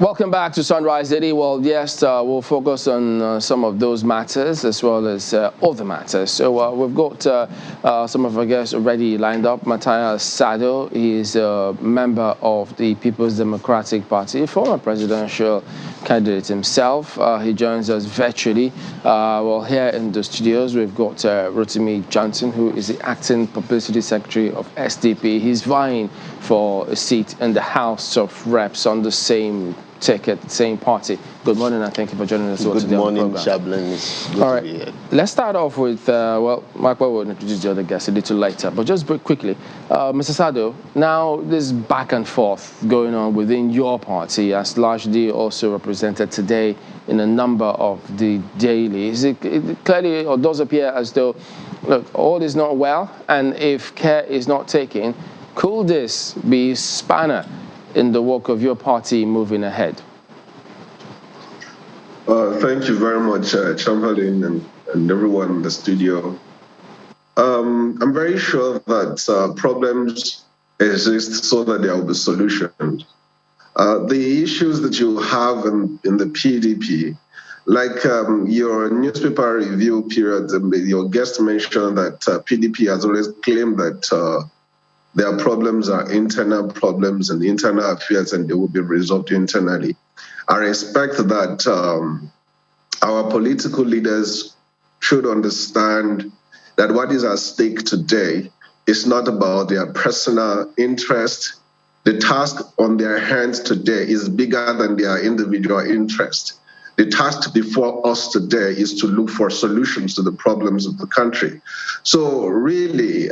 Welcome back to Sunrise Daily. Well, yes, we'll focus on some of those matters as well as other matters. So we've got some of our guests already lined up. Matthias Sado is a member of the People's Democratic Party, former presidential candidate himself. He joins us virtually. Well, here in the studios, we've got Rotimi Johnson, who is the acting publicity secretary of SDP. He's vying for a seat in the House of Reps on the same ticket, same party. Good morning, and thank you for joining us today on the program. Good morning, Chaplain. It's good to be here. Let's start off with, well, Michael will introduce the other guests a little later, but just very quickly, Mr. Sado, now this back and forth going on within your party, as largely also represented today in a number of the dailies. It clearly or does appear as though, look, all is not well, and if care is not taken, could this be a spanner in the work of your party moving ahead? Thank you very much, Chamberlain and everyone in the studio. I'm very sure that problems exist so that there will be solutions. The issues that you have in the PDP, like your newspaper review period, your guest mentioned that PDP has always claimed that their problems are internal problems and internal affairs, and they will be resolved internally. I respect that our political leaders should understand that what is at stake today is not about their personal interest. The task on their hands today is bigger than their individual interest. The task before us today is to look for solutions to the problems of the country. So really,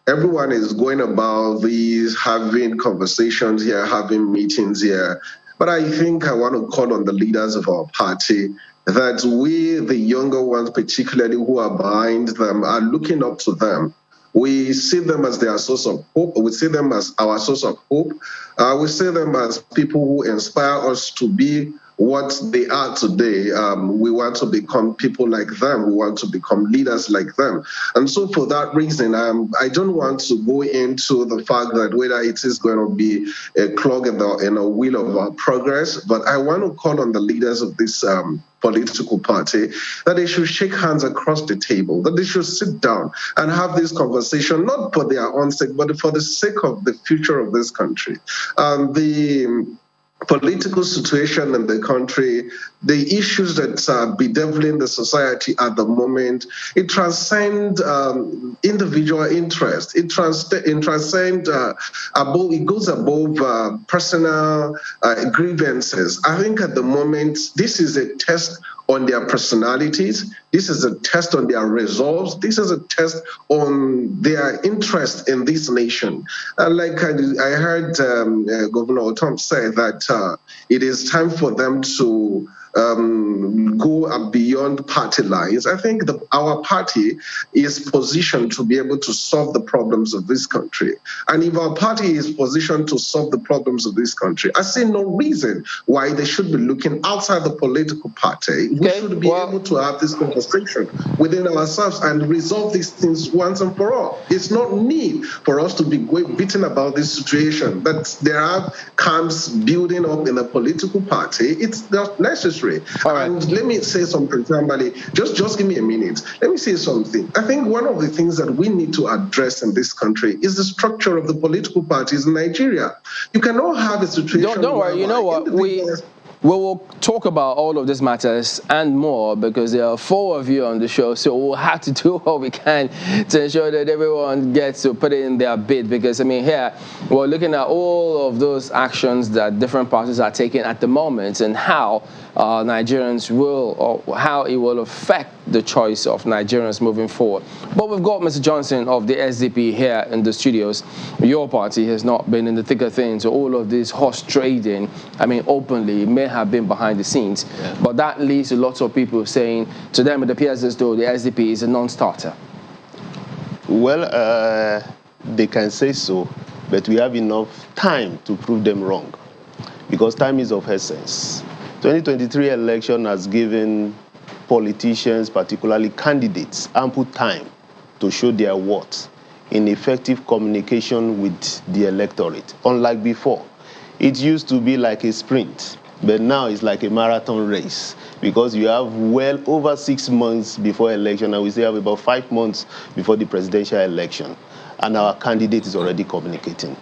everyone is going about these, having conversations here, having meetings here. But I think I want to call on the leaders of our party that we, the younger ones, particularly who are behind them, are looking up to them. We see them as their source of hope. We see them as our source of hope. We see them as people who inspire us to be what they are today. We want to become people like them. We want to become leaders like them. And so for that reason, I don't want to go into the fact that whether it is going to be a clog in a wheel of our progress, but I want to call on the leaders of this political party that they should shake hands across the table, that they should sit down and have this conversation, not for their own sake, but for the sake of the future of this country. The political situation in the country, the issues that are bedeviling the society at the moment, it transcends individual interest. It transcends above. It goes above personal grievances. I think at the moment this is a test on their personalities. This is a test on their resolves. This is a test on their interest in this nation. Like I heard Governor Tom say that it is time for them to go beyond party lines. I think our party is positioned to be able to solve the problems of this country. And if our party is positioned to solve the problems of this country, I see no reason why they should be looking outside the political party. We should be able to have this conversation within ourselves and resolve these things once and for all. It's not need for us to be beaten about this situation, that there are camps building up in a political party. It's not necessary. All right. And let me say something, somebody. Just give me a minute. Let me say something. I think one of the things that we need to address in this country is the structure of the political parties in Nigeria. You cannot have a situation. Don't worry. You know what? We will talk about all of these matters and more because there are 4 of you on the show, so we'll have to do what we can to ensure that everyone gets to put in their bid. Because, I mean, here we're looking at all of those actions that different parties are taking at the moment and how Nigerians will, or how it will affect the choice of Nigerians moving forward. But we've got Mr. Johnson of the SDP here in the studios. Your party has not been in the thick of things, so all of this horse trading, I mean, openly, may have been behind the scenes. Yeah. But that leads to lots of people saying, to them it appears as though the SDP is a non-starter. Well, they can say so, but we have enough time to prove them wrong, because time is of essence. 2023 election has given politicians, particularly candidates, ample time to show their worth in effective communication with the electorate. Unlike before, It used to be like a sprint, but now it's like a marathon race because you have well over 6 months before election, and we still have about 5 months before the presidential election, and our candidate is already communicating.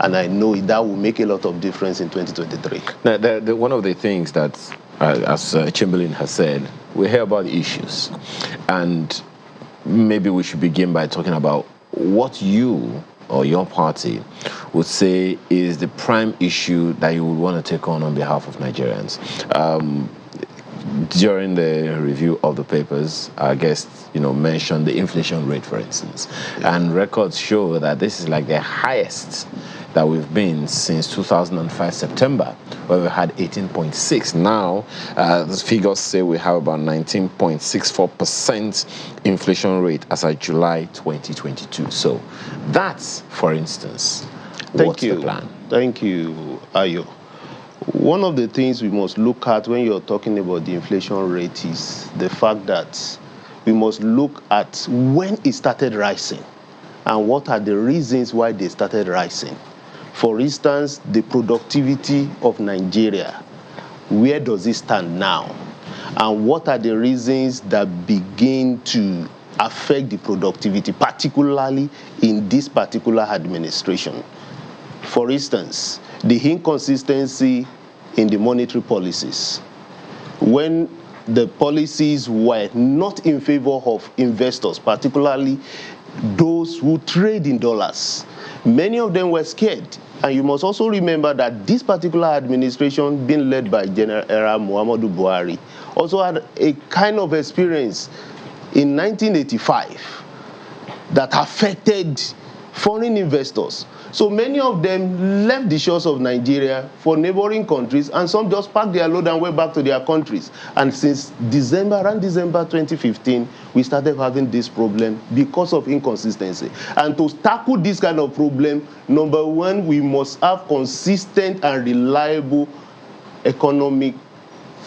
And I know that will make a lot of difference in 2023. Now, one of the things that, as Chamberlain has said, we hear about the issues. And maybe we should begin by talking about what you or your party would say is the prime issue that you would want to take on behalf of Nigerians. During the review of the papers, our guests, mentioned the inflation rate, for instance. And records show that this is like the highest that we've been since 2005 September, where we had 18.6. Now, the figures say we have about 19.64% inflation rate as of July 2022. So that's, for instance, what's the plan? Thank you, Ayo. One of the things we must look at when you're talking about the inflation rate is the fact that we must look at when it started rising and what are the reasons why they started rising. For instance, the productivity of Nigeria, where does it stand now? And what are the reasons that begin to affect the productivity, particularly in this particular administration? For instance, the inconsistency in the monetary policies. When the policies were not in favor of investors, particularly those who trade in dollars, many of them were scared. And you must also remember that this particular administration, being led by General Muhammadu Buhari, also had a kind of experience in 1985 that affected foreign investors. So many of them left the shores of Nigeria for neighboring countries, and some just packed their load and went back to their countries. And since around December 2015, we started having this problem because of inconsistency. And to tackle this kind of problem, number one, we must have consistent and reliable economic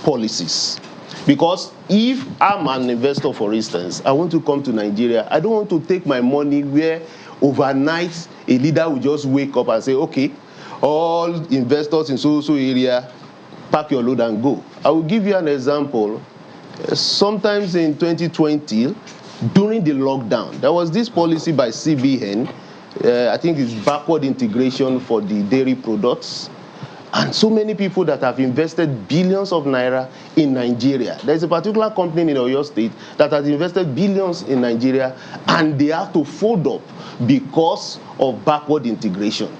policies. Because if I'm an investor, for instance, I want to come to Nigeria, I don't want to take my money where overnight a leader will just wake up and say, okay, all investors in so-so area, pack your load and go. I will give you an example. Sometimes in 2020, during the lockdown, there was this policy by CBN, I think it's backward integration for the dairy products. And so many people that have invested billions of naira in Nigeria. There's a particular company in Oyo State that has invested billions in Nigeria, and they have to fold up because of backward integration.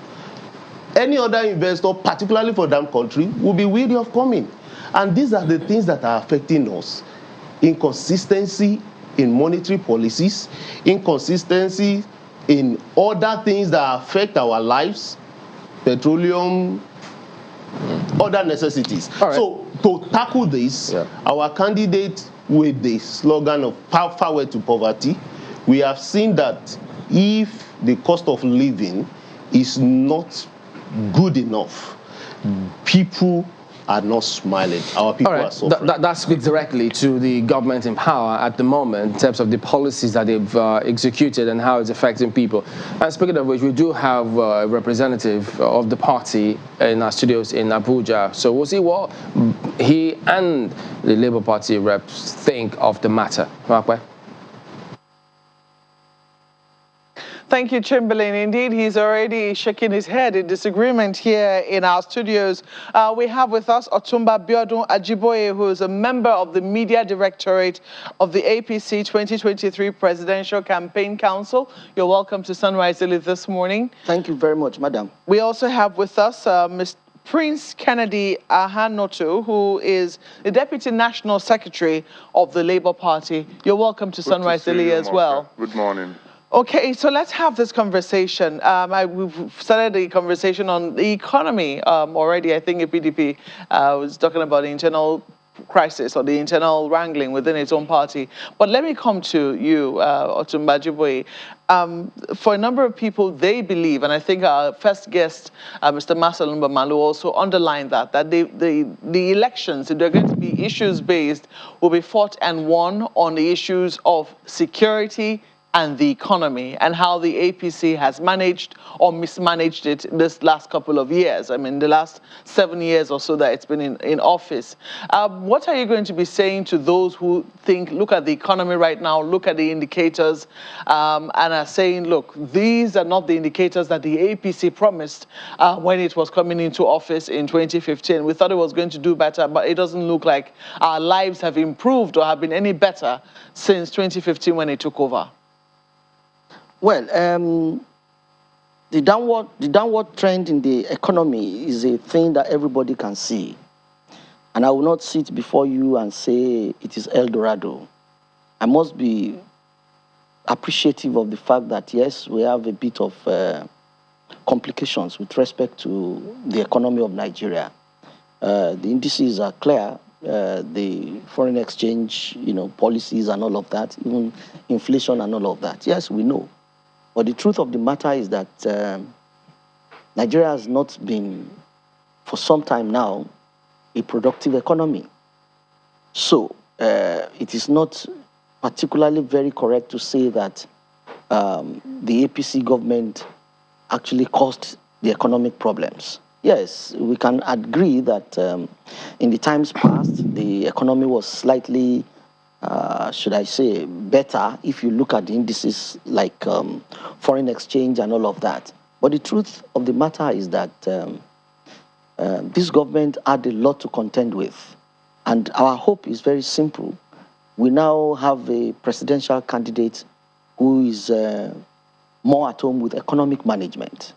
Any other investor, particularly for that country, will be weary of coming. And these are the things that are affecting us. Inconsistency in monetary policies, inconsistency in other things that affect our lives, petroleum, other necessities. Right. So to tackle this, our candidate with the slogan of power to poverty, we have seen that if the cost of living is not good enough, people are not smiling. Our people are suffering. That speaks directly to the government in power at the moment in terms of the policies that they've executed and how it's affecting people. And speaking of which, we do have a representative of the party in our studios in Abuja. So we'll see what he and the Labour Party reps think of the matter. Mark. Thank you, Chamberlain. Indeed, he's already shaking his head in disagreement here in our studios. We have with us Otumba Biodun Ajiboye, who is a member of the Media Directorate of the APC 2023 Presidential Campaign Council. You're welcome to Sunrise Daily this morning. Thank you very much, madam. We also have with us Mr. Prince Kennedy Ahanotu, who is the Deputy National Secretary of the Labour Party. You're welcome to Sunrise Daily as well. Good morning. Okay, so let's have this conversation. We've started the conversation on the economy already. I think the PDP was talking about the internal crisis or the internal wrangling within its own party. But let me come to you, Otumba Ajiboye. For a number of people, they believe, and I think our first guest, Mr. Masalumba Malu, also underlined that the elections, if they're going to be issues-based, will be fought and won on the issues of security, and the economy, and how the APC has managed or mismanaged it this last couple of years. I mean, the last 7 years or so that it's been in office. What are you going to be saying to those who think, look at the economy right now, look at the indicators, and are saying, look, these are not the indicators that the APC promised when it was coming into office in 2015. We thought it was going to do better, but it doesn't look like our lives have improved or have been any better since 2015 when it took over? Well, the downward trend in the economy is a thing that everybody can see. And I will not sit before you and say it is El Dorado. I must be appreciative of the fact that, yes, we have a bit of complications with respect to the economy of Nigeria. The indices are clear. The foreign exchange, policies and all of that, even inflation and all of that. Yes, we know. But the truth of the matter is that Nigeria has not been, for some time now, a productive economy. So it is not particularly very correct to say that the APC government actually caused the economic problems. Yes, we can agree that in the times past, the economy was slightly, should I say, better if you look at the indices like foreign exchange and all of that. But the truth of the matter is that this government had a lot to contend with. And our hope is very simple. We now have a presidential candidate who is more at home with economic management,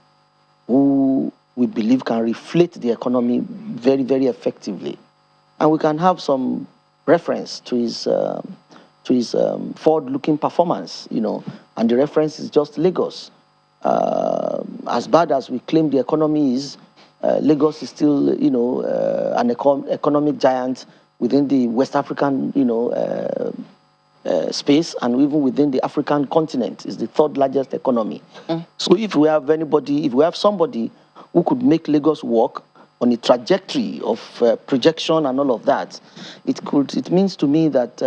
who we believe can reflate the economy very, very effectively. And we can have some reference to his forward-looking performance, and the reference is just Lagos. As bad as we claim the economy is, Lagos is still, an economic giant within the West African, space, and even within the African continent is the third largest economy. So if we have somebody who could make Lagos work on a trajectory of projection and all of that, it means to me that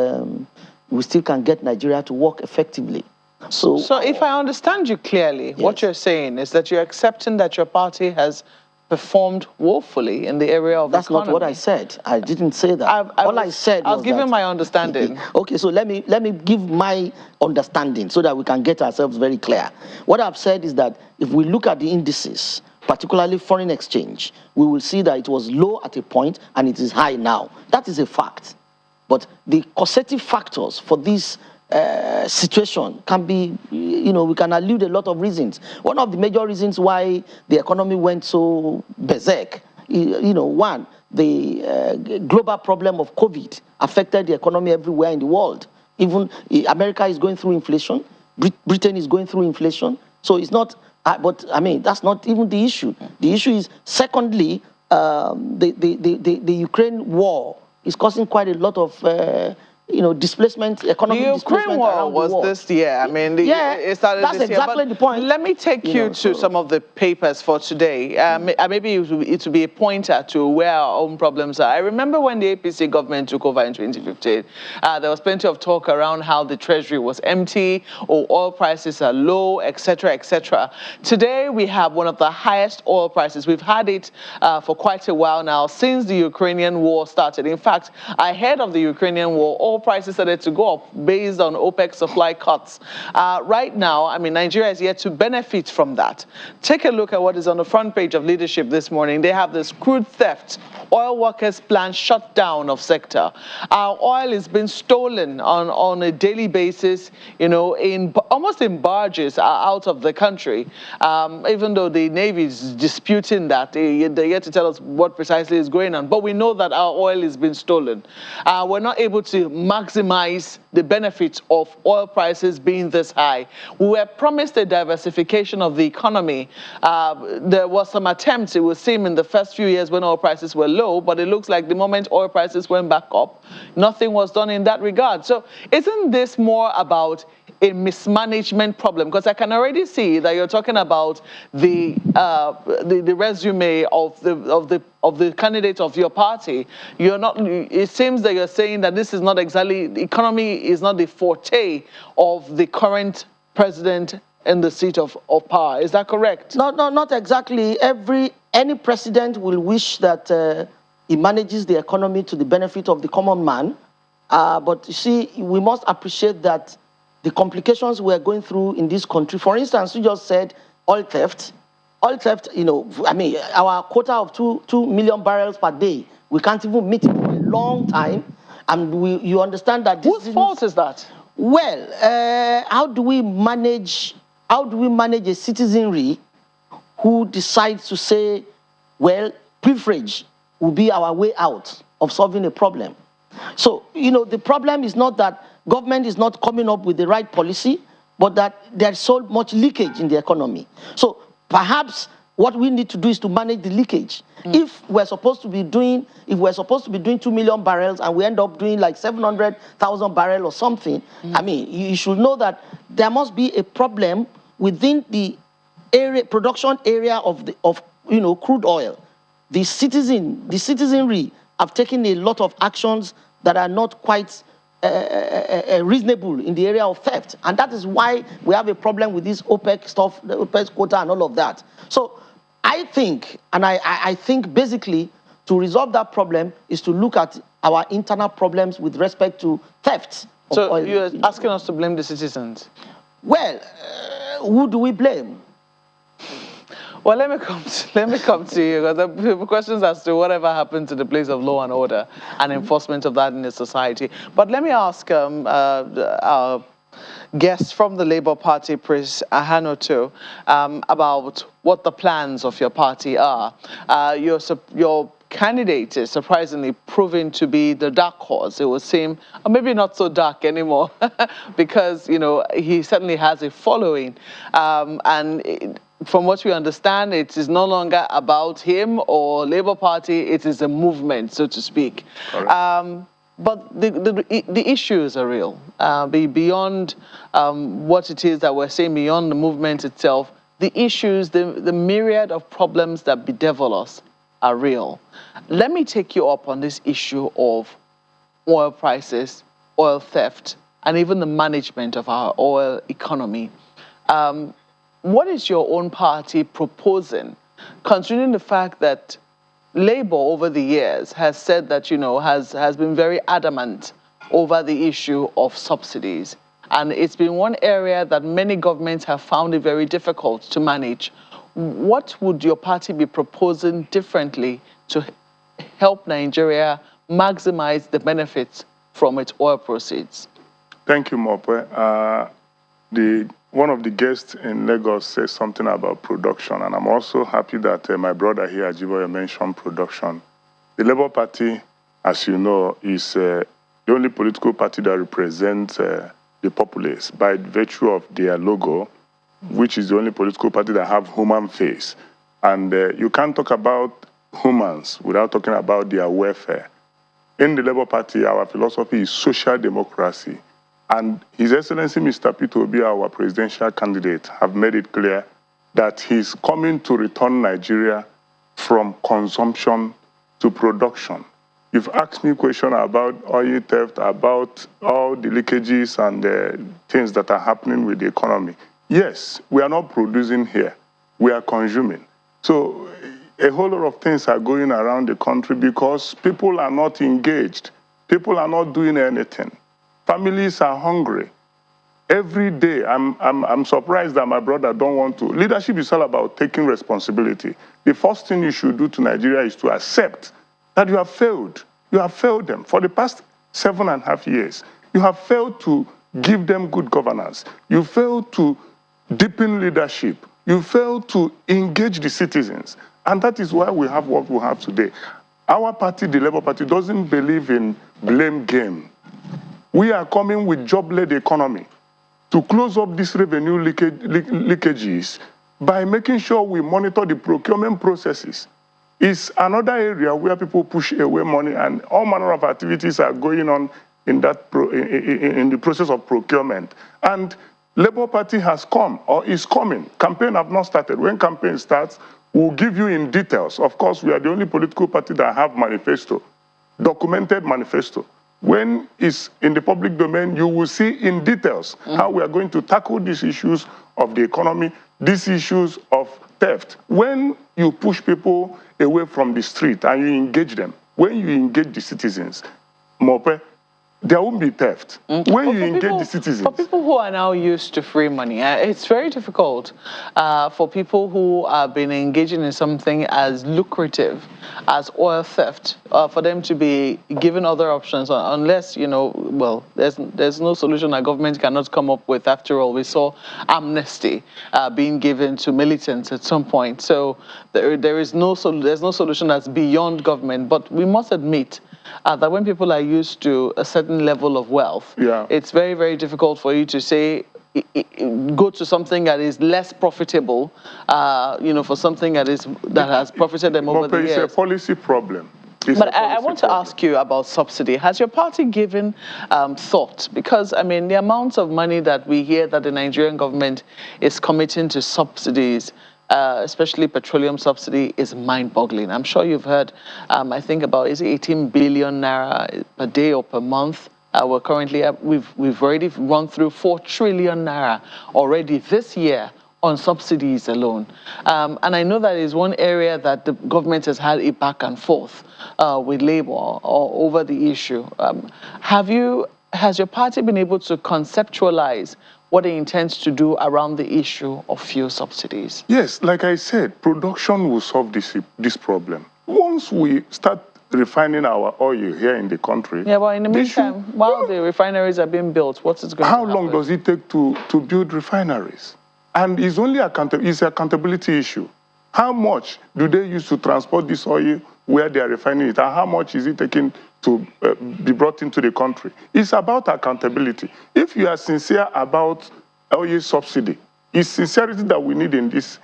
we still can get Nigeria to work effectively. So if I understand you clearly, yes. What you're saying is that you're accepting that your party has performed woefully in the area of That's economy. not what I said. I didn't say that. I said I was giving my understanding. Okay, so let me give my understanding so that we can get ourselves very clear. What I've said is that if we look at the indices, particularly foreign exchange, we will see that it was low at a point and it is high now. That is a fact. But the causative factors for this situation can be, we can allude a lot of reasons. One of the major reasons why the economy went so berserk, one, the global problem of COVID affected the economy everywhere in the world. Even America is going through inflation, Britain is going through inflation. So it's not, but I mean, that's not even the issue. The issue is, secondly, the Ukraine war is causing quite a lot of displacement, economic displacement. The Ukraine war was this year. I mean, it started that's this year. exactly the point. Let me take you to some of the papers for today. Maybe it will be a pointer to where our own problems are. I remember when the APC government took over in 2015, there was plenty of talk around how the treasury was empty, or oil prices are low, etc., etc. Today, we have one of the highest oil prices. We've had it for quite a while now, since the Ukrainian war started. In fact, ahead of the Ukrainian war, oil prices started to go up based on OPEC supply cuts. Right now, I mean, Nigeria is yet to benefit from that. Take a look at what is on the front page of Leadership this morning. They have this crude theft. Oil workers plan shutdown of sector. Our oil is being stolen on a daily basis, almost in barges out of the country. Even though the Navy is disputing that, they're yet to tell us what precisely is going on. But we know that our oil is being stolen. We're not able to maximize the benefits of oil prices being this high. We were promised a diversification of the economy. There was some attempts, it would seem, in the first few years when oil prices were low, but it looks like the moment oil prices went back up, nothing was done in that regard. So isn't this more about a mismanagement problem? Because I can already see that you're talking about the resume of the candidate of your party. You're not. It seems that you're saying that this is not exactly, the economy is not the forte of the current president in the seat of power. Is that correct? No, not exactly. Any president will wish that he manages the economy to the benefit of the common man. But you see, we must appreciate that the complications we're going through in this country, for instance, you just said oil theft. Oil theft, you know, I mean, our quota of 2 million barrels per day, we can't even meet it for a long time. And you understand that this Whose fault is that? Well, how do we manage a citizenry who decides to say, well, pilferage will be our way out of solving a problem? So, you know, the problem is not that government is not coming up with the right policy, but that there's so much leakage in the economy. So perhaps what we need to do is to manage the leakage. If we're supposed to be doing 2 million barrels and we end up doing like 700,000 barrels or something, I mean, you should know that there must be a problem within the production area of crude oil. The citizenry have taken a lot of actions that are not quite reasonable in the area of theft, and that is why we have a problem with this OPEC stuff, the OPEC quota and all of that. So I think, and I think basically to resolve that problem is to look at our internal problems with respect to theft. So you're asking us to blame the citizens? Well, who do we blame? Well, let me come to you, because the questions as to whatever happened to the place of law and order and enforcement of that in the society. But let me ask our guest from the Labour Party, Prince Ahanotu, about what the plans of your party are. Your candidate is surprisingly proving to be the dark horse. It would seem, or maybe not so dark anymore, because, you know, he certainly has a following, from what we understand, it is no longer about him or Labour Party, it is a movement, so to speak. But the issues are real. Beyond what it is that we're saying, beyond the movement itself, the issues, the myriad of problems that bedevil us are real. Let me take you up on this issue of oil prices, oil theft, and even the management of our oil economy. What is your own party proposing, considering the fact that Labour over the years has said that, you know, has been very adamant over the issue of subsidies. And it's been one area that many governments have found it very difficult to manage. What would your party be proposing differently to help Nigeria maximize the benefits from its oil proceeds? Thank you, Mope. One of the guests in Lagos says something about production, and I'm also happy that my brother here, Ajiboye, mentioned production. The Labour Party, as you know, is the only political party that represents the populace by virtue of their logo, which is the only political party that have human face. And you can't talk about humans without talking about their welfare. In the Labour Party, our philosophy is social democracy. And His Excellency Mr. Peter Obi, our presidential candidate, have made it clear that he's coming to return Nigeria from consumption to production. You've asked me a question about oil theft, about all the leakages and the things that are happening with the economy. Yes, we are not producing here. We are consuming. So a whole lot of things are going around the country because people are not engaged. People are not doing anything. Families are hungry. Every day, I'm surprised that my brother don't want to. Leadership is all about taking responsibility. The first thing you should do to Nigeria is to accept that you have failed. You have failed them. For the past 7.5 years, you have failed to give them good governance. You failed to deepen leadership. You failed to engage the citizens. And that is why we have what we have today. Our party, the Labour Party, doesn't believe in blame game. We are coming with job-led economy to close up these revenue leakages by making sure we monitor the procurement processes. It's another area where people push away money and all manner of activities are going on in the process of procurement. And Labour Party has come or is coming. Campaign have not started. When campaign starts, we'll give you in details. Of course, we are the only political party that have manifesto, documented manifesto. When it's in the public domain, you will see in details how we are going to tackle these issues of the economy, these issues of theft. When you push people away from the street and you engage them, when you engage the citizens, Mope, there won't be theft. When you engage the citizens. For people who are now used to free money, it's very difficult for people who have been engaging in something as lucrative as oil theft, for them to be given other options, unless, well, there's no solution a government cannot come up with. After all, we saw amnesty being given to militants at some point. So there's no solution that's beyond government, but we must admit that when people are used to a certain level of wealth, it's very, very difficult for you to say, go to something that is less profitable, for something that has profited them over the years. It's a policy problem. But I want to ask you about subsidy. Has your party given thought? Because, I mean, the amounts of money that we hear that the Nigerian government is committing to subsidies, especially petroleum subsidy, is mind-boggling. I'm sure you've heard, I think about, is it 18 billion naira per day or per month? We're currently, we've already run through 4 trillion naira already this year on subsidies alone. And I know that is one area that the government has had a back and forth with Labour over the issue. Has your party been able to conceptualize what it intends to do around the issue of fuel subsidies? Yes, like I said, production will solve this problem. Once we start refining our oil here in the country. Yeah, but in the meantime, while the refineries are being built, what is going to happen? How long does it take to build refineries? And it's only it's an accountability issue. How much do they use to transport this oil where they are refining it? And how much is it taking to be brought into the country? It's about accountability. If you are sincere about oil subsidy, it's sincerity that we need in this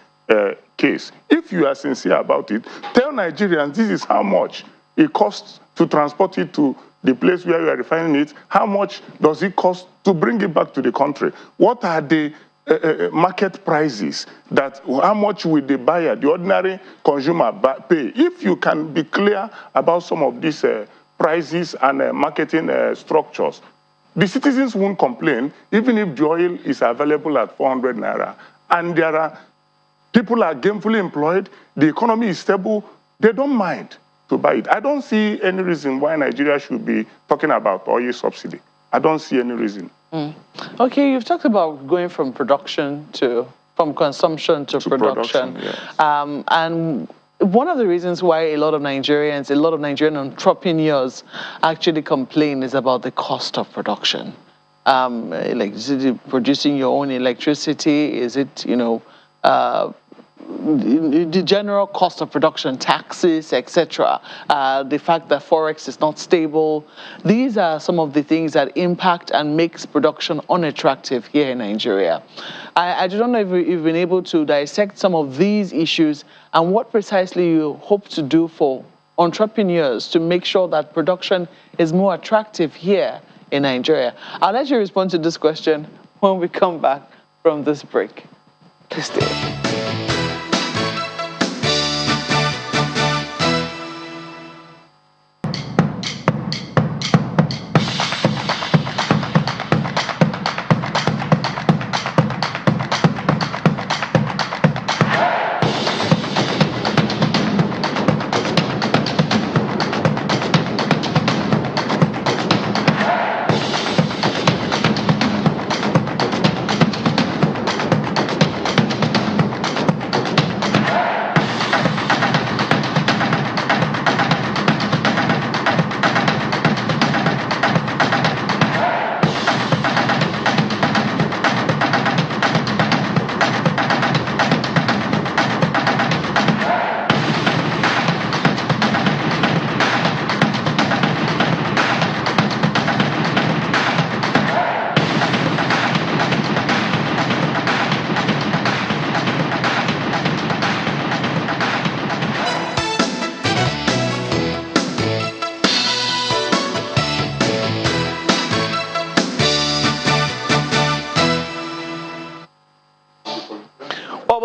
case. If you are sincere about it, tell Nigerians this is how much it costs to transport it to the place where you are refining it. How much does it cost to bring it back to the country? What are the market prices? How much will the buyer, the ordinary consumer, pay? If you can be clear about some of these prices and marketing structures, the citizens won't complain, even if the oil is available at 400 naira. And people are gainfully employed, the economy is stable, they don't mind to buy it. I don't see any reason why Nigeria should be talking about oil subsidy. I don't see any reason. Okay, you've talked about going from consumption to production. Yes. And one of the reasons why a lot of Nigerian entrepreneurs actually complain is about the cost of production. Is it producing your own electricity? Is it, the general cost of production, taxes, etc., the fact that Forex is not stable. These are some of the things that impact and makes production unattractive here in Nigeria. I don't know if you've been able to dissect some of these issues and what precisely you hope to do for entrepreneurs to make sure that production is more attractive here in Nigeria. I'll let you respond to this question when we come back from this break. Please stay.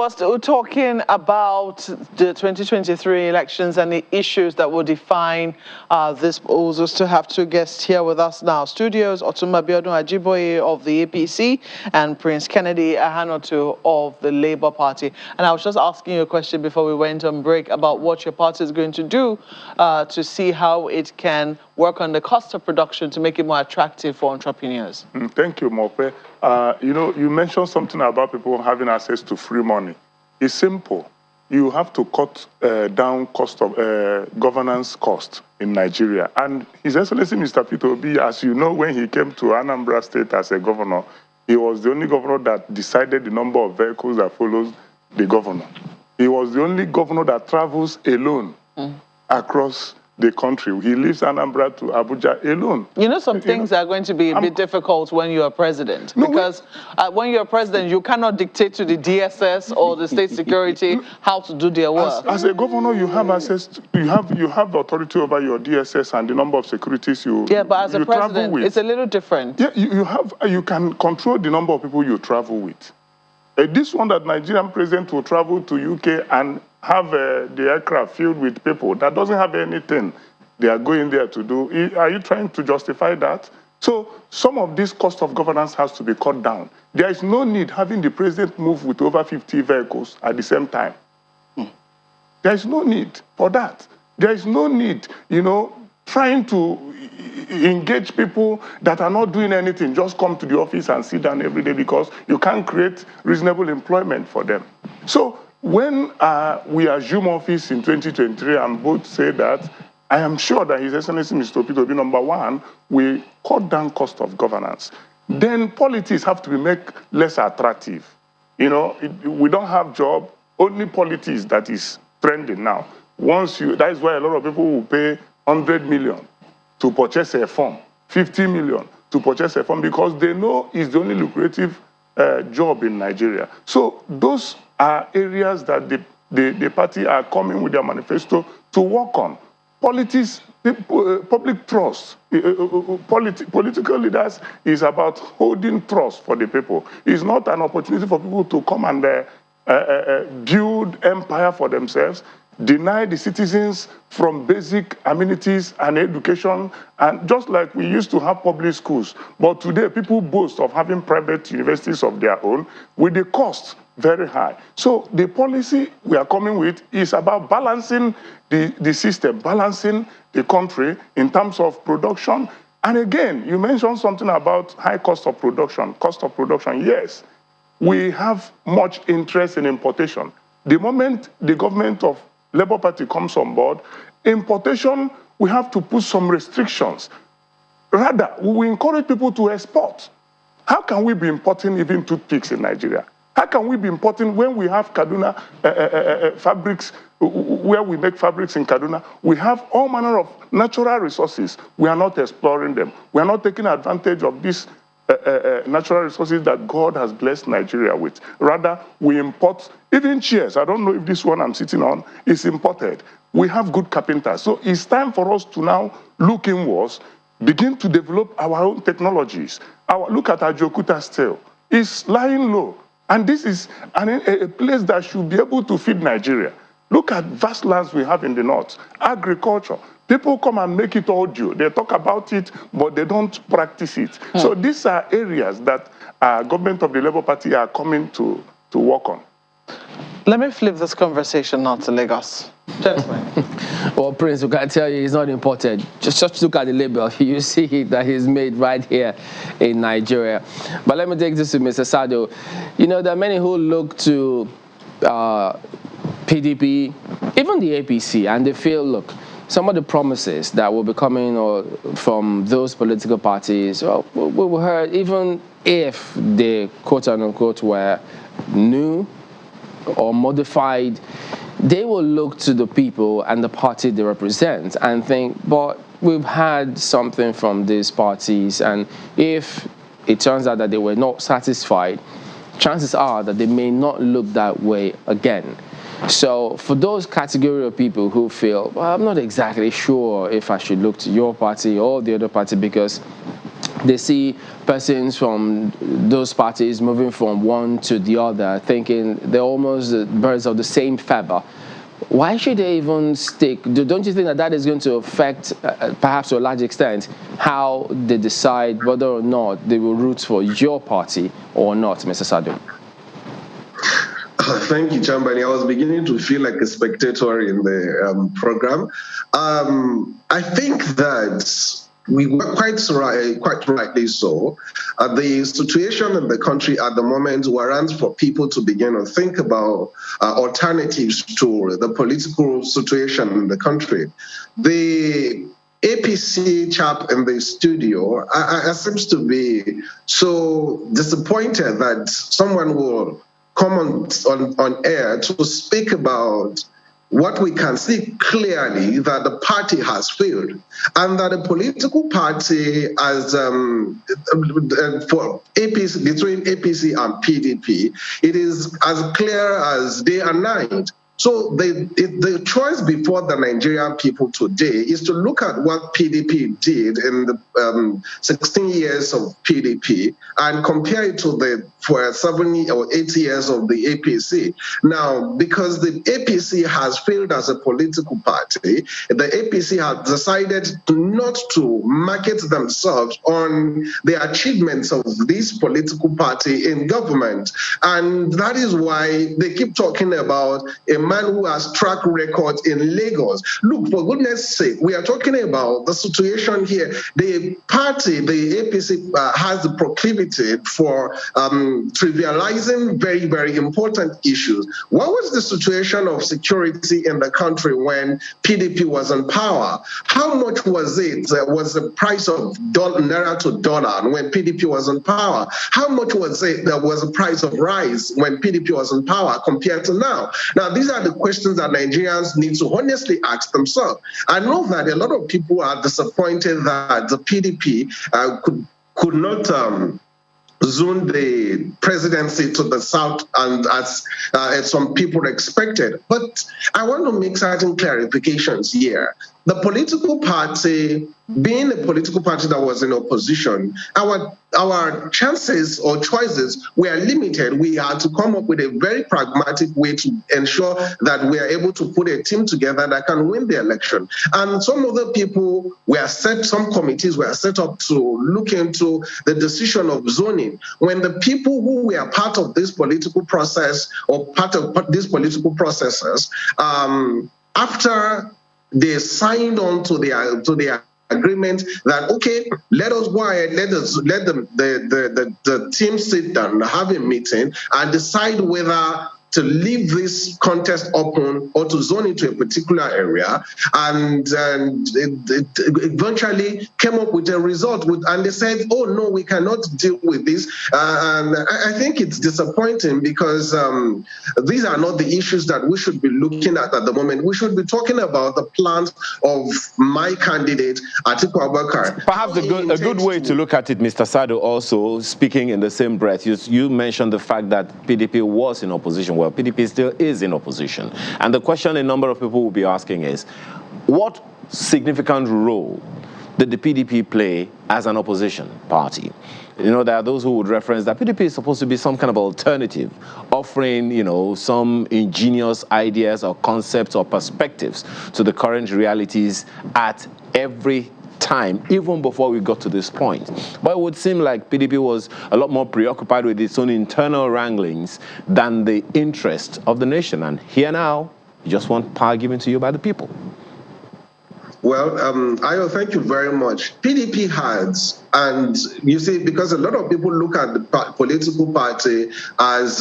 was talking about the 2023 elections and the issues that will define this. We also still have two guests here with us now. Studios, Otumba Biodun Ajiboye of the APC and Prince Kennedy Ahanotu of the Labour Party. And I was just asking you a question before we went on break about what your party is going to do to see how it can work on the cost of production to make it more attractive for entrepreneurs. Thank you, Mope. You know, you mentioned something about people having access to free money. It's simple. You have to cut down cost of governance cost in Nigeria. And His Excellency Mr. Peter Obi, as you know, when he came to Anambra State as a governor, he was the only governor that decided the number of vehicles that follows the governor. He was the only governor that travels alone across the country. He leaves Anambra to Abuja alone. You know, some things are going to be a bit difficult when you are president, because when you're president, you cannot dictate to the DSS or the state security how to do their work. As a governor, you have access to, you have authority over your DSS and the number of securities you but as a president, it's a little different. Yeah, you can control the number of people you travel with. This one that Nigerian president will travel to UK and have the aircraft filled with people that doesn't have anything they are going there to do. Are you trying to justify that? So some of this cost of governance has to be cut down. There is no need having the president move with over 50 vehicles at the same time. There is no need for that. There is no need, you know, trying to engage people that are not doing anything, just come to the office and sit down every day because you can't create reasonable employment for them. So when we assume office in 2023 and both say that, I am sure that His Excellency Mr. Peter Obi, number one, will cut down cost of governance. Then politics have to be made less attractive. You know, we don't have job, only politics that is trending now. That is why a lot of people will pay 100 million to purchase a farm, 50 million to purchase a farm, because they know it's the only lucrative job in Nigeria. So those are areas that the party are coming with their manifesto to work on. Politics, public trust, political leaders is about holding trust for the people. It's not an opportunity for people to come and build empire for themselves, deny the citizens from basic amenities and education, and just like we used to have public schools. But today, people boast of having private universities of their own with the cost very high. So the policy we are coming with is about balancing the system, balancing the country in terms of production. And again, you mentioned something about high cost of production. Cost of production, yes. We have much interest in importation. The moment the government of Labour Party comes on board, importation, we have to put some restrictions. Rather, we will encourage people to export. How can we be importing even toothpicks in Nigeria? How can we be importing when we have Kaduna fabrics, where we make fabrics in Kaduna? We have all manner of natural resources. We are not exploring them. We are not taking advantage of these natural resources that God has blessed Nigeria with. Rather, we import even chairs. I don't know if this one I'm sitting on is imported. We have good carpenters. So it's time for us to now look inwards, begin to develop our own technologies. Look at Ajokuta steel. It's lying low. And this is a place that should be able to feed Nigeria. Look at vast lands we have in the north. Agriculture. People come and make it audio. They talk about it, but they don't practice it. So these are areas that government of the Labour Party are coming to work on. Let me flip this conversation now to Lagos. Gentlemen. Well, Prince, we can tell you it's not imported. Just look at the label. You see that he's made right here in Nigeria. But let me take this to Mr. Sado. You know, there are many who look to PDP, even the APC, and they feel, look, some of the promises that will be coming from those political parties, well, we heard, even if they, quote unquote, were new or modified, they will look to the people and the party they represent and think, but we've had something from these parties, and if it turns out that they were not satisfied, chances are that they may not look that way again. So for those category of people who feel, well, I'm not exactly sure if I should look to your party or the other party because they see persons from those parties moving from one to the other, thinking they're almost birds of the same feather. Why should they even stick? Don't you think that that is going to affect, perhaps to a large extent, how they decide whether or not they will root for your party or not, Mr. Sadu? Thank you, Chambani. I was beginning to feel like a spectator in the program. I think that we were quite rightly so. The situation in the country at the moment warrants for people to begin to think about alternatives to the political situation in the country. The APC chap in the studio seems to be so disappointed that someone will come on air to speak about what we can see clearly, that the party has failed, and that the political party, as for APC, between APC and PDP, it is as clear as day and night. So the choice before the Nigerian people today is to look at what PDP did in the 16 years of PDP and compare it to the 7 or 8 years of the APC. Now, because the APC has failed as a political party, the APC has decided not to market themselves on the achievements of this political party in government. And that is why they keep talking about a man who has track records in Lagos. Look, for goodness sake, we are talking about the situation here. The party, the APC, has the proclivity for trivializing very, very important issues. What was the situation of security in the country when PDP was in power? How much was it? Was the price of naira to dollar when PDP was in power? How much was it? There was the price of rice when PDP was in power compared to now? Now, these are the questions that Nigerians need to honestly ask themselves. I know that a lot of people are disappointed that the PDP could not zone the presidency to the south, and as some people expected. But I want to make certain clarifications here. The political party, being a political party that was in opposition, our chances or choices were limited. We had to come up with a very pragmatic way to ensure that we are able to put a team together that can win the election. And some other people some committees were set up to look into the decision of zoning. When the people who were part of this political process or part of these political processes, after they signed on to the agreement that, okay, let us go ahead, let the team sit down and have a meeting and decide whether to leave this contest open or to zone it to a particular area, and it eventually came up with a result. And they said, oh no, we cannot deal with this. And I think it's disappointing because these are not the issues that we should be looking at the moment. We should be talking about the plans of my candidate, Atiku Abubakar. Perhaps a good way to look at it, Mr. Sado, also speaking in the same breath, you mentioned the fact that PDP was in opposition. Well, PDP still is in opposition. And the question a number of people will be asking is, what significant role did the PDP play as an opposition party? You know, there are those who would reference that PDP is supposed to be some kind of alternative, offering, some ingenious ideas or concepts or perspectives to the current realities at every time, even before we got to this point. But it would seem like PDP was a lot more preoccupied with its own internal wranglings than the interest of the nation. And here now, you just want power given to you by the people. Well, Ayo, thank you very much. PDP has, and you see, because a lot of people look at the political party as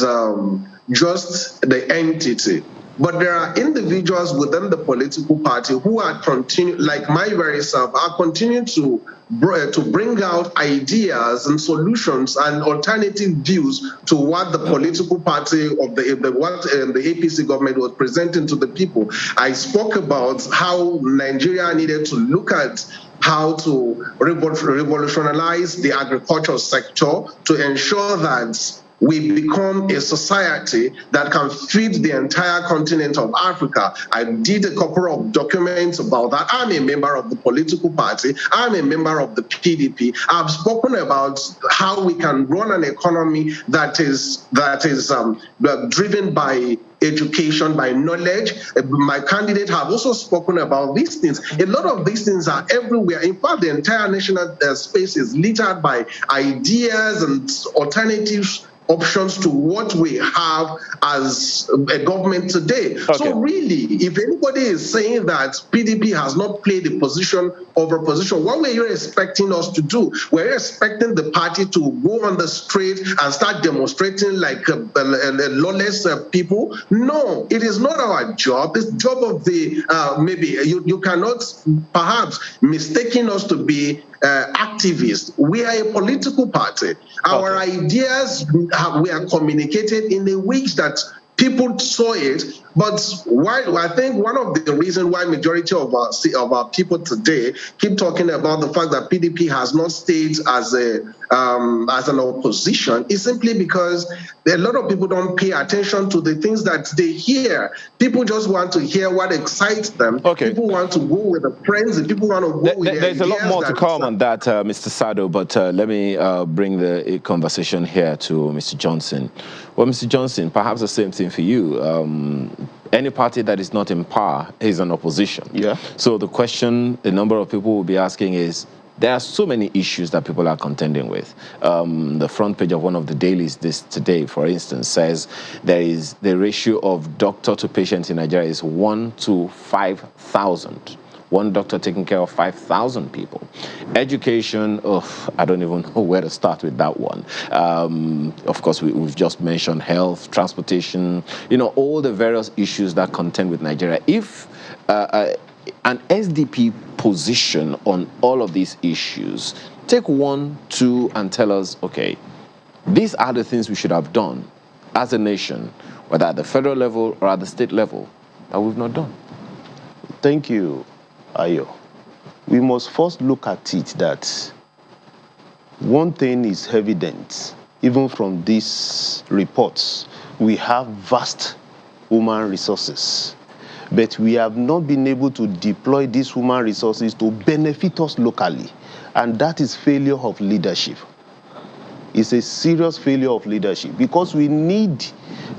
just the entity. But there are individuals within the political party who are like my very self, are continuing to bring out ideas and solutions and alternative views to what the political party of the APC government was presenting to the people. I spoke about how Nigeria needed to look at how to revolutionize the agricultural sector to ensure that we become a society that can feed the entire continent of Africa. I did a couple of documents about that. I'm a member of the political party. I'm a member of the PDP. I've spoken about how we can run an economy that is driven by education, by knowledge. My candidate have also spoken about these things. A lot of these things are everywhere. In fact, the entire national space is littered by ideas and alternatives, options to what we have as a government today. Okay. So really, if anybody is saying that PDP has not played a position of opposition, what were you expecting us to do? Were you expecting the party to go on the street and start demonstrating like lawless people? No, it is not our job. It's the job of the, maybe you cannot perhaps mistaking us to be activists. We are a political party. Our ideas we are communicated in a way that people saw it, but while I think one of the reasons why majority of our people today keep talking about the fact that PDP has not stayed as an opposition is simply because a lot of people don't pay attention to the things that they hear. People just want to hear what excites them. Okay. People want to go with the frenzy. People want to go with There's a lot more to come on that, Mr. Sado, but let me bring the conversation here to Mr. Johnson. Well, Mr. Johnson, perhaps the same thing for you. Any party that is not in power is an opposition. Yeah. So the question a number of people will be asking is, there are so many issues that people are contending with. The front page of one of the dailies this today, for instance, says there is the ratio of doctor to patient in Nigeria is 1 to 5,000. One doctor taking care of 5,000 people. Education, I don't even know where to start with that one. Of course, we've just mentioned health, transportation, all the various issues that contend with Nigeria. If an SDP position on all of these issues, take 1, 2, and tell us, okay, these are the things we should have done as a nation, whether at the federal level or at the state level, that we've not done. Thank you, Ayo. We must first look at it that one thing is evident, even from these reports, we have vast human resources, but we have not been able to deploy these human resources to benefit us locally, and that is failure of leadership. It's a serious failure of leadership because we need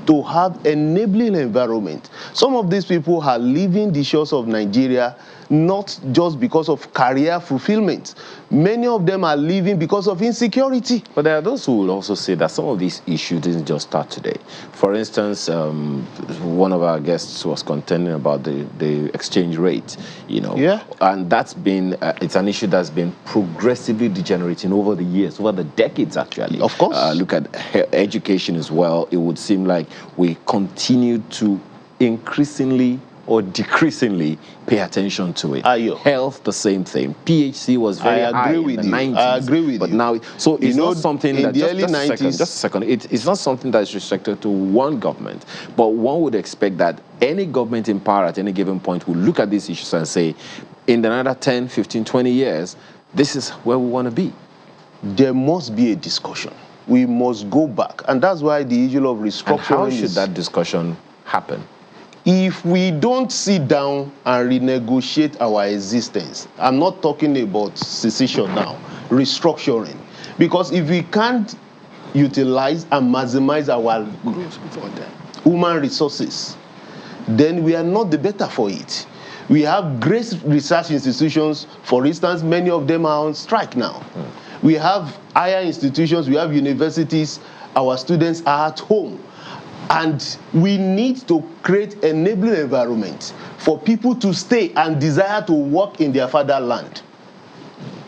to have enabling environment. Some of these people are leaving the shores of Nigeria not just because of career fulfillment. Many of them are leaving because of insecurity. But there are those who will also say that some of these issues didn't just start today. For instance, one of our guests was contending about the exchange rate, Yeah. and that's been, it's an issue that's been progressively degenerating over the years, over the decades actually. Of course. Look at education as well. It would seem like we continue to increasingly or decreasingly pay attention to it. Ayo. Health, the same thing. PHC was very high in the 90s. I agree with you. But now, so it's not something in that the early 90s. Just a second. It's not something that is restricted to one government. But one would expect that any government in power at any given point will look at these issues and say, in another 10, 15, 20 years, this is where we want to be. There must be a discussion. We must go back. And that's why the issue of restructuring And how should that discussion happen? If we don't sit down and renegotiate our existence, I'm not talking about secession now, restructuring. Because if we can't utilize and maximize our human resources, then we are not the better for it. We have great research institutions. For instance, many of them are on strike now. We have higher institutions, we have universities, our students are at home. And we need to create an enabling environment for people to stay and desire to work in their fatherland.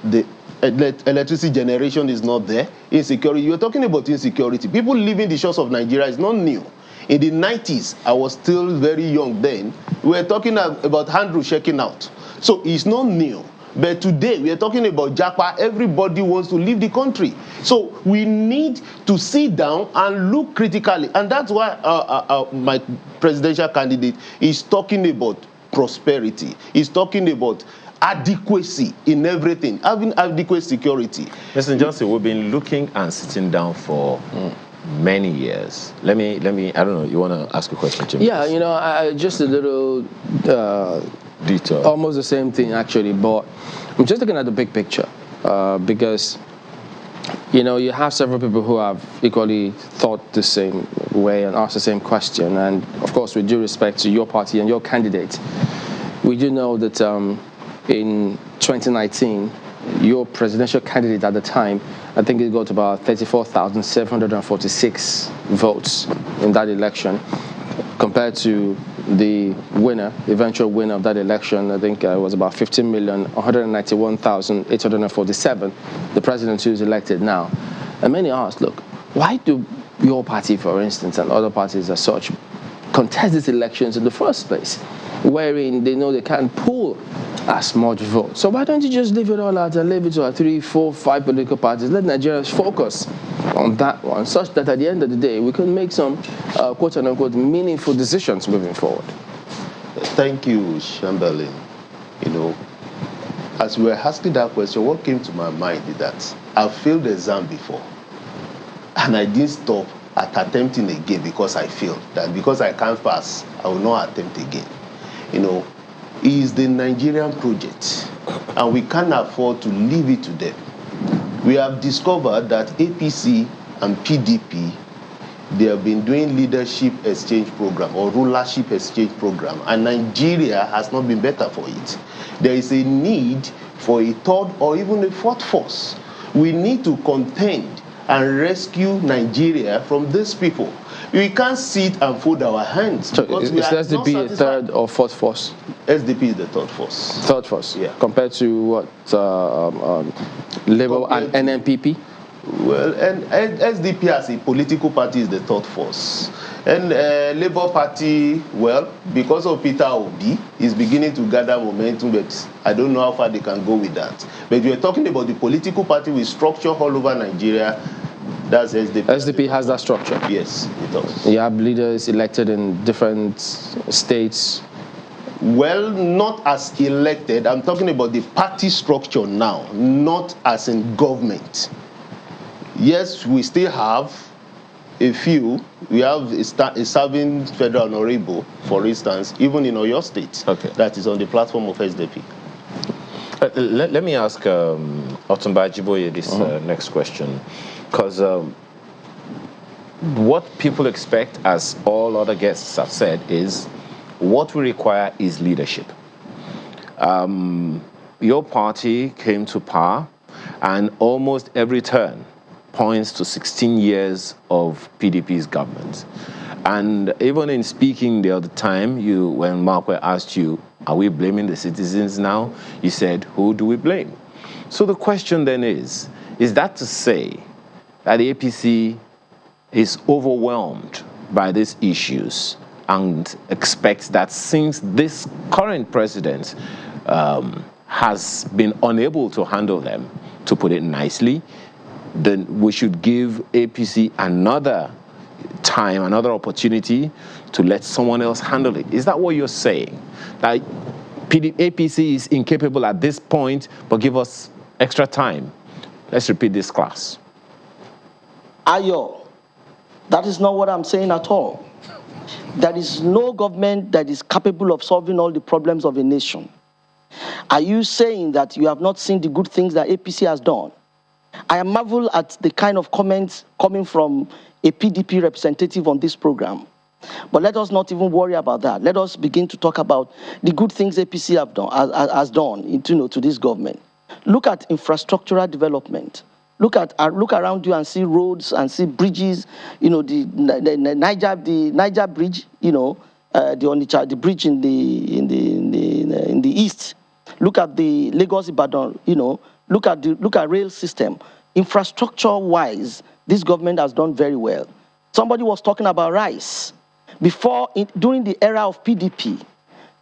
The electricity generation is not there. Insecurity, you're talking about insecurity. People leaving the shores of Nigeria is not new. In the 90s, I was still very young then. We were talking about Andrew checking out. So it's not new. But today, we are talking about Japa. Everybody wants to leave the country. So we need to sit down and look critically. And that's why my presidential candidate is talking about prosperity. He's talking about adequacy in everything, having adequate security. Mr. Johnson, we've been looking and sitting down for many years. Let me, I don't know, you want to ask a question, Jim? Yeah, you know, just a little detail. Almost the same thing, actually, but I'm just looking at the big picture because, you know, you have several people who have equally thought the same way and asked the same question. And, of course, with due respect to your party and your candidate, we do know that in 2019, your presidential candidate at the time, I think it got about 34,746 votes in that election, compared to the winner, eventual winner of that election. I think it was about 15,191,847, the president who's elected now. And many asked, look, why do your party, for instance, and other parties as such, contest these elections in the first place, wherein they know they can't pull as much vote? So why don't you just leave it all out and leave it to our 3, 4, 5 political parties? Let Nigerians focus on that one, such that at the end of the day, we can make some quote-unquote meaningful decisions moving forward. Thank you, Chamberlain. You know, as we were asking that question, what came to my mind is that I've failed the exam before, and I didn't stop at attempting again because I failed. That because I can't pass, I will not attempt again. You know, it is the Nigerian project, and we can't afford to leave it to them. We have discovered that APC and PDP, they have been doing leadership exchange program or rulership exchange program, and Nigeria has not been better for it. There is a need for a third or even a fourth force. We need to contend and rescue Nigeria from these people. We can't sit and fold our hands. So is SDP a third or fourth force? SDP is the third force. Third force? Yeah. Compared to what? Labour and NNPP? Well, and SDP as a political party is the third force. And Labour Party, well, because of Peter Obi, is beginning to gather momentum, but I don't know how far they can go with that. But we're talking about the political party with structure all over Nigeria. That's SDP. SDP has that structure? Yes, it does. You have leaders elected in different states? Well, not as elected. I'm talking about the party structure now, not as in government. Yes, we still have a few. We have a serving federal honorable, for instance, even in Oyo State, that is on the platform of SDP. Let me ask Otumba Ajiboye this next question, because what people expect, as all other guests have said, is what we require is leadership. Your party came to power, and almost every turn points to 16 years of PDP's government. And even in speaking the other time, when Markwe asked you, are we blaming the citizens now? You said, who do we blame? So the question then is that to say that the APC is overwhelmed by these issues and expects that since this current president has been unable to handle them, to put it nicely, then we should give APC another time, another opportunity to let someone else handle it? Is that what you're saying? That APC is incapable at this point, but give us extra time? Let's repeat this class. Ayo, that is not what I'm saying at all. There is no government that is capable of solving all the problems of a nation. Are you saying that you have not seen the good things that APC has done? I marvel at the kind of comments coming from a PDP representative on this program. But let us not even worry about that. Let us begin to talk about the good things APC has done to this government. Look at infrastructural development. Look around you and see roads and see bridges. You know, the Niger bridge. You know, the bridge in the east. Look at the Lagos Ibadan. You know, look at rail system. Infrastructure-wise, this government has done very well. Somebody was talking about rice. During the era of PDP,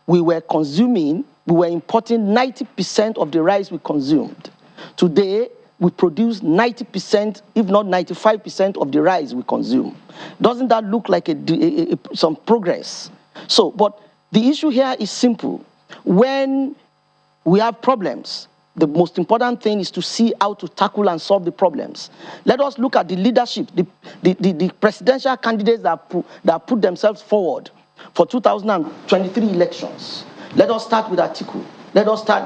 we were importing 90% of the rice we consumed. Today, we produce 90%, if not 95% of the rice we consume. Doesn't that look like some progress? So, but the issue here is simple. When we have problems, the most important thing is to see how to tackle and solve the problems. Let us look at the leadership, the presidential candidates that put themselves forward for 2023 elections. Let us start with Atiku. Let us, go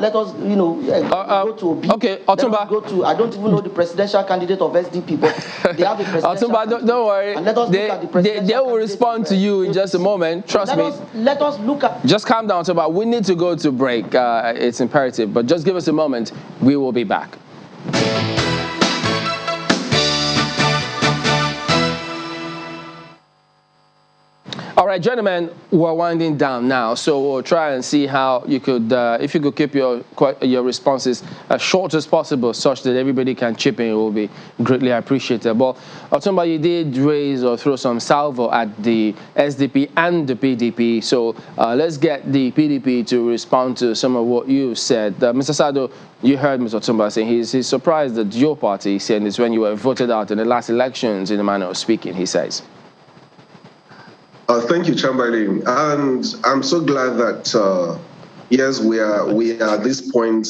to Obi. Okay, Otumba. Let us go to, I don't even know the presidential candidate of SDP, but they have a presidential Otumba, don't worry. And let us look at the presidential they will respond to you in just a moment. Trust me. Let us look at... Just calm down, Otumba. We need to go to break. It's imperative. But just give us a moment. We will be back. All right, gentlemen, we're winding down now, so we'll try and see how you could, if you could keep your responses as short as possible, such that everybody can chip in. It will be greatly appreciated. But Otumba, you did raise or throw some salvo at the SDP and the PDP, so let's get the PDP to respond to some of what you said. Mr. Sado, you heard Mr. Otumba saying he's surprised that your party, saying this when you were voted out in the last elections, in a manner of speaking, he says. Thank you, Chamberlain. And I'm so glad that, yes, we are at this point.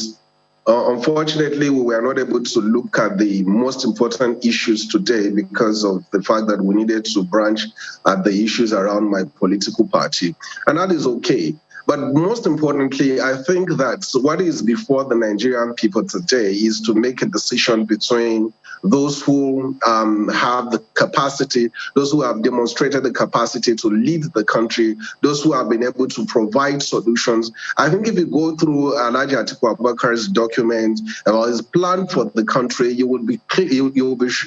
Unfortunately, we were not able to look at the most important issues today because of the fact that we needed to branch at the issues around my political party. And that is okay. But most importantly, I think that what is before the Nigerian people today is to make a decision between those who have the capacity, those who have demonstrated the capacity to lead the country, those who have been able to provide solutions. I think if you go through Alhaji Atiku Abubakar's document about his plan for the country, you will be clear. It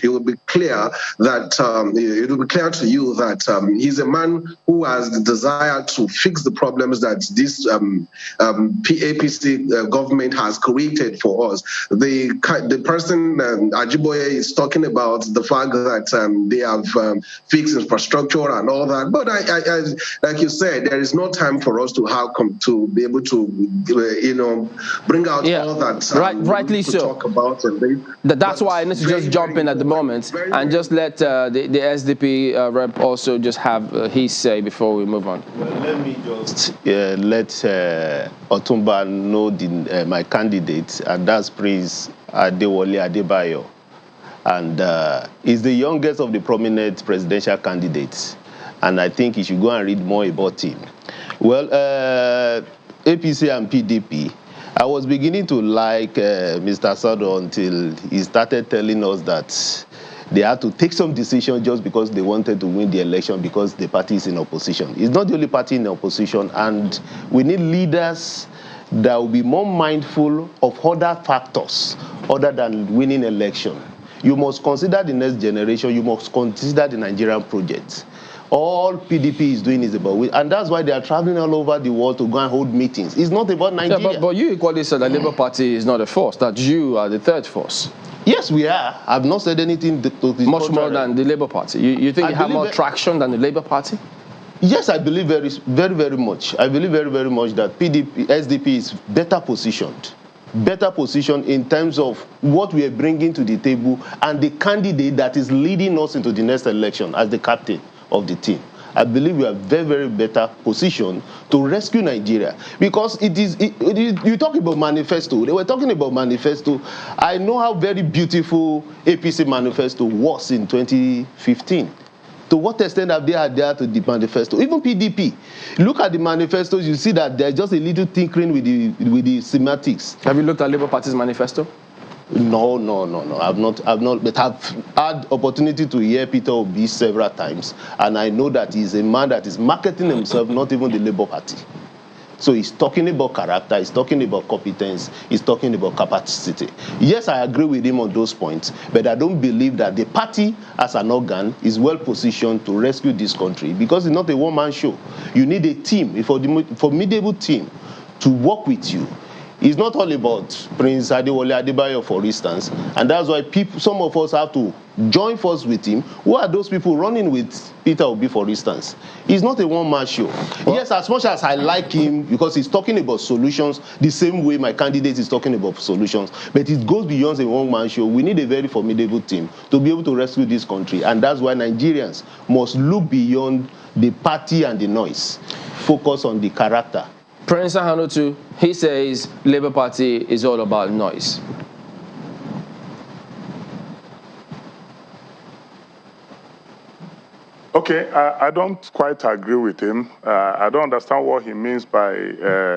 will be clear that it will be clear to you that he's a man who has the desire to fix the problems that this APC government has created for us. The person Ajiboye is talking about the fact that they have fixed infrastructure and all that. But I like you said, there is no time for us to be able to, bring out all that. Rightly so. Talk about that's why I need to just jump in at the moment and just let the SDP rep also just have his say before we move on. Well, let me just let Otumba know my candidate, and that's Prince Adewale Adebayo. And he's the youngest of the prominent presidential candidates. And I think you should go and read more about him. Well, APC and PDP, I was beginning to like Mr. Sado until he started telling us that they had to take some decisions just because they wanted to win the election because the party is in opposition. It's not the only party in opposition, and we need leaders that will be more mindful of other factors other than winning election. You must consider the next generation. You must consider the Nigerian project. All PDP is doing is about, and that's why they are traveling all over the world to go and hold meetings. It's not about Nigeria. Yeah, but you equally said the Labour Party is not a force, that you are the third force. Yes, we are. I've not said anything to this much contrary. More than the Labour Party. You think you have more traction than the Labour Party? Yes, I believe very much. I believe very much that SDP is better positioned in terms of what we are bringing to the table and the candidate that is leading us into the next election as the captain of the team. I believe we are very better positioned to rescue Nigeria, because you talk about manifesto. They were talking about manifesto. I know how very beautiful APC manifesto was in 2015. To what extent have they adhered to the manifesto? Even PDP. Look at the manifestos, you see that there's just a little tinkering with the semantics. Have you looked at Labour Party's manifesto? No. I've not, but I've had opportunity to hear Peter Obi several times, and I know that he's a man that is marketing himself, not even the Labour Party. So he's talking about character, he's talking about competence, he's talking about capacity. Yes, I agree with him on those points, but I don't believe that the party as an organ is well positioned to rescue this country, because it's not a one-man show. You need a team, a formidable team to work with you. It's not all about Prince Adewale Adebayo, for instance, and that's why some of us have to join force with him. Who are those people running with Peter Obi, for instance? It's not a one-man show. Well, yes, as much as I like him, because he's talking about solutions the same way my candidate is talking about solutions, but it goes beyond a one-man show. We need a very formidable team to be able to rescue this country, and that's why Nigerians must look beyond the party and the noise. Focus on the character Prince Ahanutu, he says Labour Party is all about noise. Okay, I don't quite agree with him. I don't understand what he means by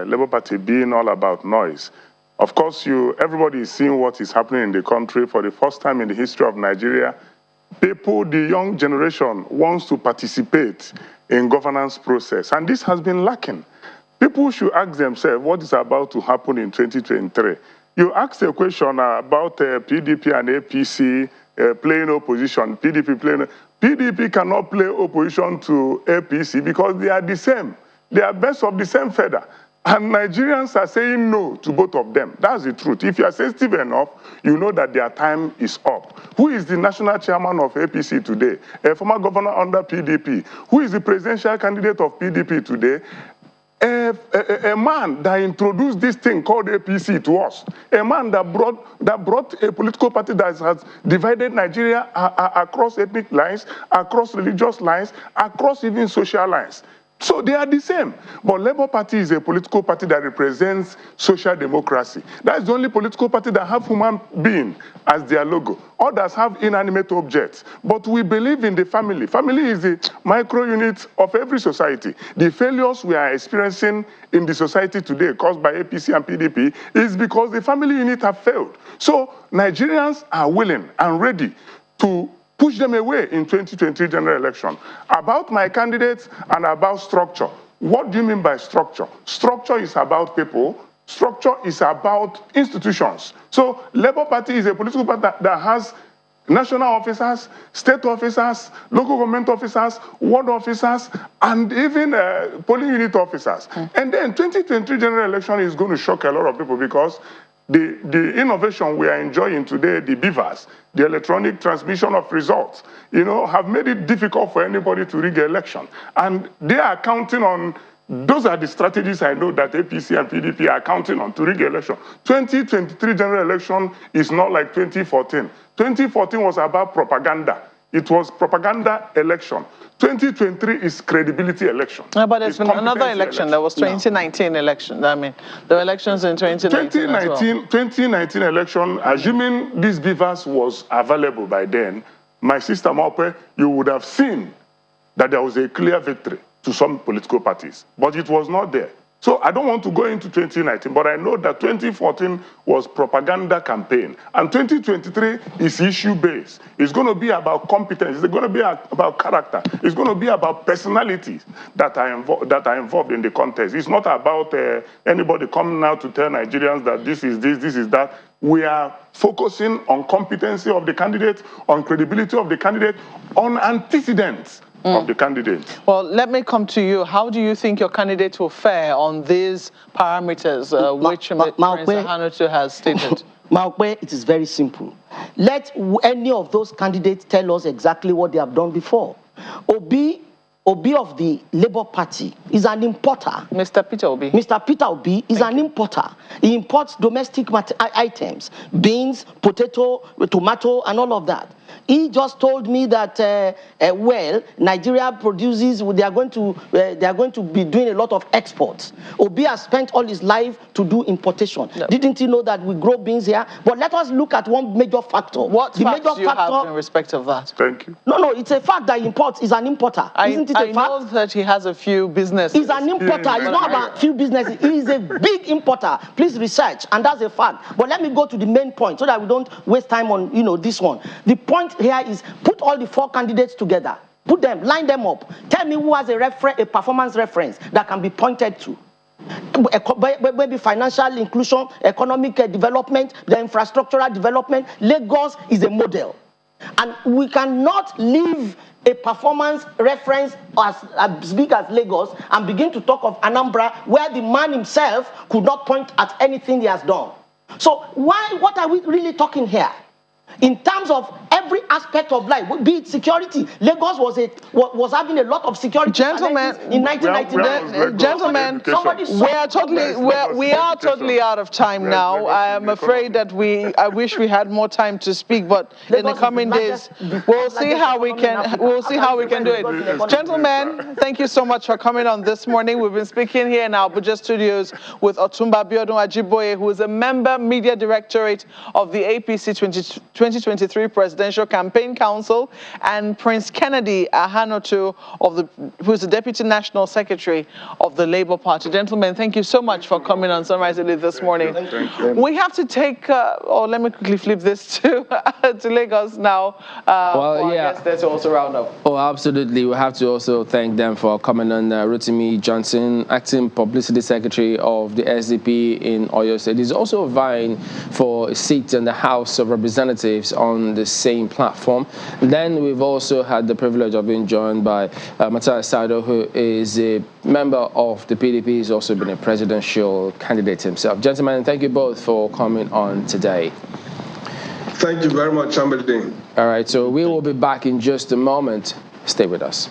Labour Party being all about noise. Of course, everybody is seeing what is happening in the country. For the first time in the history of Nigeria, people, the young generation, wants to participate in governance process, and this has been lacking. People should ask themselves what is about to happen in 2023. You asked a question about PDP and APC playing opposition, PDP cannot play opposition to APC because they are the same. They are best of the same feather. And Nigerians are saying no to both of them. That's the truth. If you are sensitive enough, you know that their time is up. Who is the national chairman of APC today? A former governor under PDP. Who is the presidential candidate of PDP today? A man that introduced this thing called APC to us, a man that brought a political party that has divided Nigeria across ethnic lines, across religious lines, across even social lines. So they are the same. But Labour Party is a political party that represents social democracy. That's the only political party that have human being as their logo. Others have inanimate objects. But we believe in the family. Family is the micro unit of every society. The failures we are experiencing in the society today caused by APC and PDP is because the family unit have failed. So Nigerians are willing and ready to push them away in 2023 general election. About my candidates and about structure. What do you mean by structure? Structure is about people. Structure is about institutions. So Labour Party is a political party that has national officers, state officers, local government officers, ward officers, and even polling unit officers. And then 2023 general election is going to shock a lot of people because the innovation we are enjoying today, the BVAS, the electronic transmission of results, have made it difficult for anybody to rig an election. And they are counting on, those are the strategies I know that APC and PDP are counting on to rig an election. 2023 general election is not like 2014. 2014 was about propaganda. It was propaganda election. 2023 is credibility election. But there's been another election. There was 2019 election. I mean, there were elections in 2019 2019 election, assuming this BVAS was available by then, my sister Maupe, you would have seen that there was a clear victory to some political parties. But it was not there. So I don't want to go into 2019, but I know that 2014 was propaganda campaign. And 2023 is issue-based. It's going to be about competence. It's going to be about character. It's going to be about personalities that are involved in the contest. It's not about anybody coming out to tell Nigerians that this is this, this is that. We are focusing on competency of the candidate, on credibility of the candidate, on antecedents of the candidate. Well, let me come to you. How do you think your candidate will fare on these parameters which Prince Ahanutu has stated? Maupe, it is very simple. Let any of those candidates tell us exactly what they have done before. Obi of the Labour Party is an importer. Mr. Peter Obi. Mr. Peter Obi is an importer. He imports domestic items, beans, potato, tomato, and all of that. He just told me that, well, Nigeria produces, they are going to be doing a lot of exports. Obi has spent all his life to do importation. No. Didn't he know that we grow beans here? But let us look at one major factor. What facts do you have in respect of that? Thank you. No, it's a fact that he imports. He's an importer. Isn't it a fact? I know that he has a few businesses. He's an importer. It's not about few businesses. He is a big importer. Please research, and that's a fact. But let me go to the main point so that we don't waste time on this one. The point here is put all the 4 candidates together. Put them, line them up. Tell me who has a performance reference that can be pointed to. Maybe financial inclusion, economic development, the infrastructural development. Lagos is a model. And we cannot leave a performance reference as big as Lagos and begin to talk of Anambra, where the man himself could not point at anything he has done. So what are we really talking here? In terms of every aspect of life, be it security. Lagos was having a lot of security Gentlemen, in 1999. Gentlemen, we are totally out of time now. I am afraid that I wish we had more time to speak, but in the coming days, we'll see how we can do it. Gentlemen, thank you so much for coming on this morning. We've been speaking here in our Abuja studios with Otumba Abiodun Ajiboye, who is a member media directorate of the APC 2023 Presidential Campaign Council, and Prince Kennedy Ahanotu, who is the Deputy National Secretary of the Labour Party. Gentlemen, thank you so much for coming on Sunrise Elite this morning. Thank you. We have to take, let me quickly flip this to Lagos now. For our guests there to also round up. Oh, absolutely. We have to also thank them for coming on. Rotimi Johnson, Acting Publicity Secretary of the SDP in Oyo State, is also vying for a seat in the House of Representatives on the same platform. Then we've also had the privilege of being joined by Matthias Sado, who is a member of the PDP. He's also been a presidential candidate himself. Gentlemen, thank you both for coming on today. Thank you very much, Ambedin. All right, so we will be back in just a moment. Stay with us.